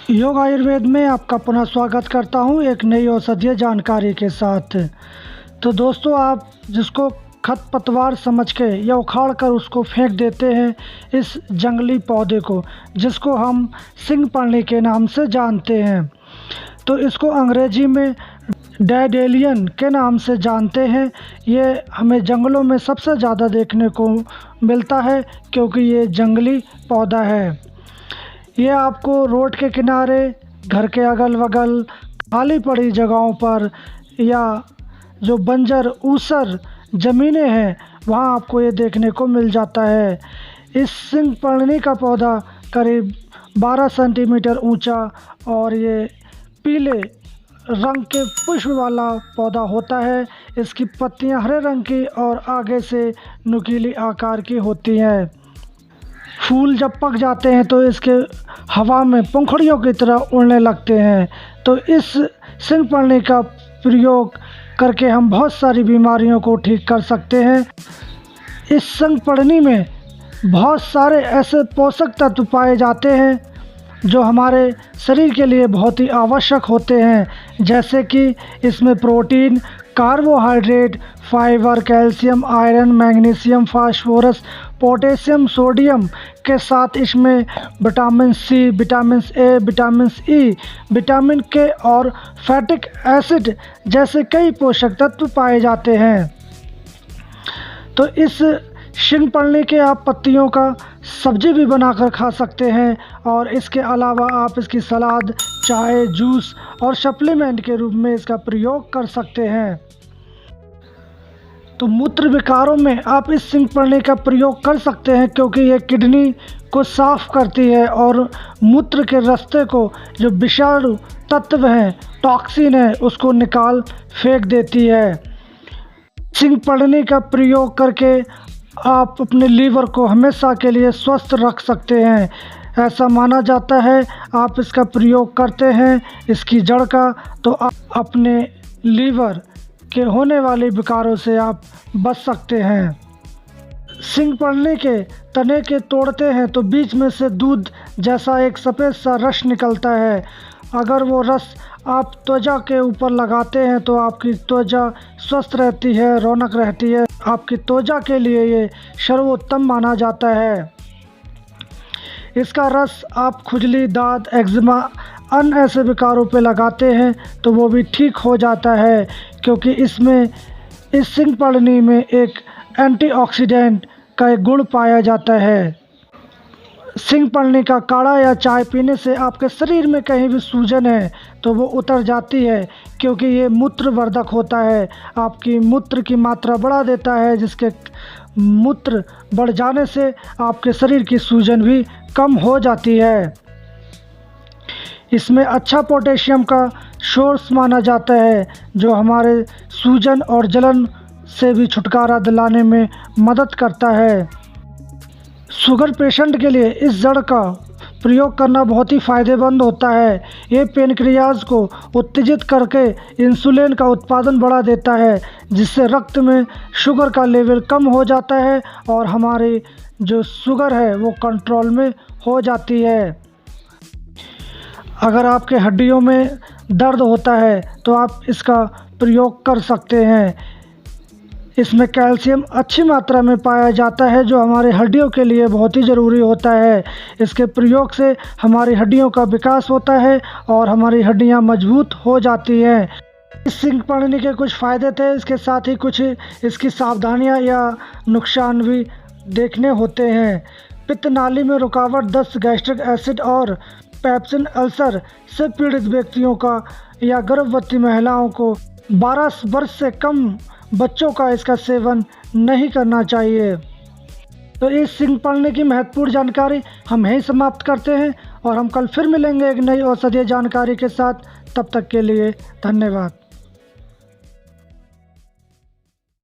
योग आयुर्वेद में आपका पुनः स्वागत करता हूं एक नई औषधीय जानकारी के साथ। तो दोस्तों, आप जिसको खरपतवार समझ के या उखाड़ कर उसको फेंक देते हैं, इस जंगली पौधे को जिसको हम सिंगपर्णी के नाम से जानते हैं, तो इसको अंग्रेजी में डैडेलियन के नाम से जानते हैं। ये हमें जंगलों में सबसे ज़्यादा देखने को मिलता है क्योंकि ये जंगली पौधा है। ये आपको रोड के किनारे, घर के अगल बगल, खाली पड़ी जगहों पर या जो बंजर ऊसर ज़मीनें हैं वहाँ आपको ये देखने को मिल जाता है। इस सिंगपर्णी का पौधा करीब 12 सेंटीमीटर ऊंचा और ये पीले रंग के पुष्प वाला पौधा होता है। इसकी पत्तियां हरे रंग की और आगे से नुकीली आकार की होती हैं। फूल जब पक जाते हैं तो इसके हवा में पंखुड़ियों की तरह उड़ने लगते हैं। तो इस सिंगपर्णी का प्रयोग करके हम बहुत सारी बीमारियों को ठीक कर सकते हैं। इस सिंगपर्णी में बहुत सारे ऐसे पोषक तत्व पाए जाते हैं जो हमारे शरीर के लिए बहुत ही आवश्यक होते हैं, जैसे कि इसमें protein, carbohydrate, fibre, calcium, iron, magnesium, phosphorus, potassium, sodium के साथ इसमें vitamin C, vitamin A, vitamin E, vitamin K और फैटिक एसिड जैसे कई पोषक तत्व पाए जाते हैं। तो इस सिंगपर्णी के आप पत्तियों का सब्जी भी बनाकर खा सकते हैं और इसके अलावा आप इसकी सलाद, चाय, जूस और सप्लीमेंट के रूप में इसका प्रयोग कर सकते हैं। तो मूत्र विकारों में आप इस सिंगपर्णी का प्रयोग कर सकते हैं क्योंकि ये किडनी को साफ करती है और मूत्र के रास्ते को जो विषाणु तत्व हैं, टॉक्सिन है, उसको निकाल फेंक देती है। सिंगपर्णी का प्रयोग करके आप अपने लीवर को हमेशा के लिए स्वस्थ रख सकते हैं। ऐसा माना जाता है आप इसका प्रयोग करते हैं इसकी जड़ का, तो आप अपने लीवर के होने वाले विकारों से आप बच सकते हैं। सिंगपर्णी के तने के तोड़ते हैं तो बीच में से दूध जैसा एक सफ़ेद सा रस निकलता है। अगर वो रस आप त्वचा के ऊपर लगाते हैं तो आपकी त्वचा स्वस्थ रहती है, रौनक रहती है। आपकी त्वचा के लिए ये सर्वोत्तम माना जाता है। इसका रस आप खुजली, दाद, एक्जिमा, अन्य ऐसे विकारों पे लगाते हैं तो वो भी ठीक हो जाता है क्योंकि इसमें इस सिंगपर्णी में एक एंटीऑक्सीडेंट का एक गुण पाया जाता है। सिंगपर्णी का काढ़ा या चाय पीने से आपके शरीर में कहीं भी सूजन है तो वो उतर जाती है क्योंकि ये मूत्रवर्धक होता है। आपकी मूत्र की मात्रा बढ़ा देता है, जिसके मूत्र बढ़ जाने से आपके शरीर की सूजन भी कम हो जाती है। इसमें अच्छा पोटेशियम का सोर्स माना जाता है जो हमारे सूजन और जलन से भी छुटकारा दिलाने में मदद करता है। शुगर पेशेंट के लिए इस जड़ का प्रयोग करना बहुत ही फ़ायदेमंद होता है। ये पेनक्रियाज को उत्तेजित करके इंसुलिन का उत्पादन बढ़ा देता है, जिससे रक्त में शुगर का लेवल कम हो जाता है और हमारी जो शुगर है वो कंट्रोल में हो जाती है। अगर आपके हड्डियों में दर्द होता है तो आप इसका प्रयोग कर सकते हैं। इसमें कैल्शियम अच्छी मात्रा में पाया जाता है जो हमारे हड्डियों के लिए बहुत ही ज़रूरी होता है। इसके प्रयोग से हमारी हड्डियों का विकास होता है और हमारी हड्डियां मजबूत हो जाती हैं। इस सिंगपर्णी के कुछ फ़ायदे थे, इसके साथ ही कुछ इसकी सावधानियां या नुकसान भी देखने होते हैं। पित्त नाली में रुकावट, दस्त, गैस्ट्रिक एसिड और पेप्सिन अल्सर से पीड़ित व्यक्तियों का या गर्भवती महिलाओं को 12 वर्ष से कम बच्चों का इसका सेवन नहीं करना चाहिए। तो इस सिंगपर्णी की महत्वपूर्ण जानकारी हम यहीं समाप्त करते हैं और हम कल फिर मिलेंगे एक नई औषधीय जानकारी के साथ। तब तक के लिए धन्यवाद।